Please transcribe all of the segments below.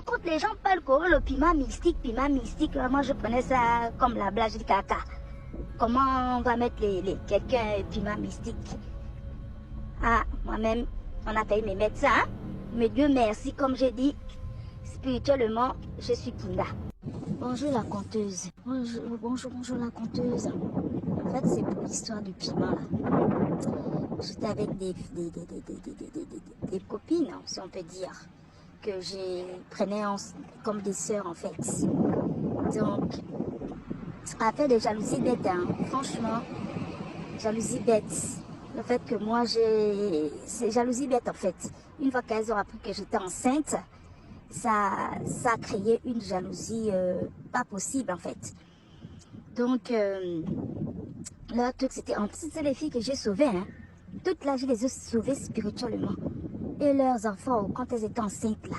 Donc quand les gens parlent que le piment mystique, moi je prenais ça comme la blague du caca. Comment on va mettre quelqu'un piment mystique? Ah, moi-même, on a payé mes médecins. Hein? Mais Dieu merci, comme j'ai dit, spirituellement, je suis Kinda. Bonjour la conteuse. Bonjour la conteuse. En fait, c'est pour l'histoire du piment là. J'étais avec des copines, si on peut dire, que j'ai prenais comme des sœurs en fait. Donc, ça a fait des jalousies bêtes, hein. Franchement, jalousie bête. Le fait que moi c'est jalousie bête en fait. Une fois qu'elles ont appris que j'étais enceinte, ça a créé une jalousie pas possible en fait. Donc là, tout c'était en plus, c'est les filles que j'ai sauvées, hein. Toutes là, je les ai sauvées spirituellement. Et leurs enfants, quand elles étaient enceintes là,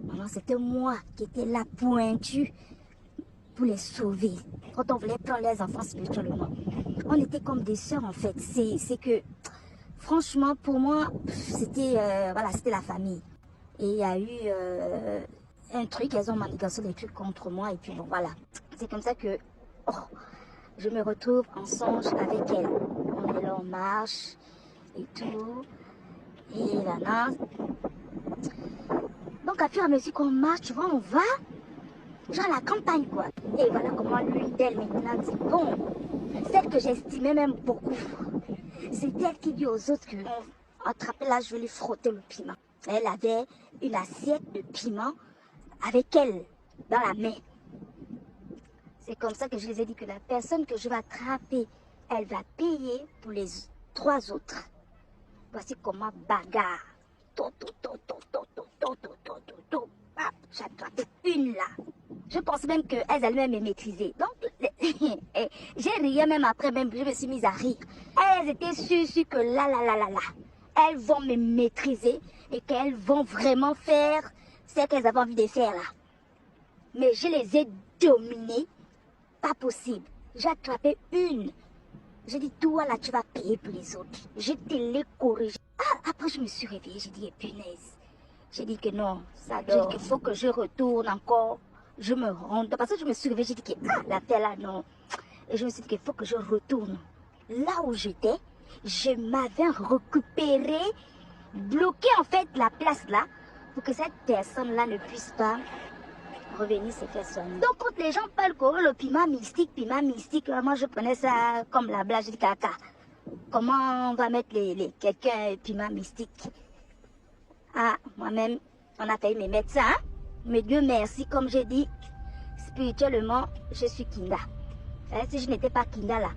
maman, c'était moi qui étais là pointue pour les sauver. Quand on voulait prendre les enfants spirituellement, on était comme des sœurs en fait. C'est que, franchement, pour moi, c'était voilà, c'était la famille. Et il y a eu un truc, elles ont manigancé des trucs contre moi et puis bon, voilà. C'est comme ça que je me retrouve en songe avec elle. On est là, on marche et tout. Et là, donc à fur et à mesure qu'on marche, tu vois, on va genre à la campagne quoi. Et voilà comment l'une d'elles maintenant dit, bon, celle que j'estimais même beaucoup, c'est elle qui dit aux autres que attraper là, je vais lui frotter le piment. Elle avait une assiette de piment avec elle dans la main. C'est comme ça que je les ai dit que la personne que je vais attraper, elle va payer pour les 3 autres. Voici comment bagarre. J'ai attrapé une là. Je pense même qu'elles elles-mêmes me maîtrisaient. Donc, j'ai ri même après, même je me suis mise à rire. Elles étaient sûres que là, elles vont me maîtriser et qu'elles vont vraiment faire ce qu'elles avaient envie de faire là. Mais je les ai dominées. Pas possible. J'ai attrapé une. J'ai dit, toi là, tu vas payer pour les autres. Je te l'ai corrigé. Ah, après, je me suis réveillée. J'ai dit, punaise. J'ai dit que non, ça dort. J'ai dit qu'il faut que je retourne encore. Je me rende. Parce que je me suis réveillée. J'ai dit que la terre là, non. Et je me suis dit qu'il faut que je retourne. Là où j'étais, je m'avais récupéré, bloqué en fait la place là, pour que cette personne là ne puisse pas revenir se faire soigner. Donc quand les gens parlent que le piment mystique, moi je prenais ça comme la blague du caca. Comment on va mettre quelqu'un piment mystique? Ah, moi-même, on a payé mes médecins. Hein? Mais Dieu merci, comme j'ai dit, spirituellement, je suis Kinda. Si je n'étais pas Kinda là,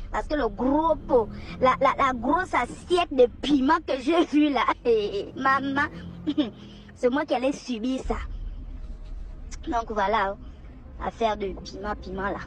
parce que le gros pot, la grosse assiette de piment que j'ai vue là, maman, c'est moi qui allais subir ça. Donc voilà, affaire de piment là.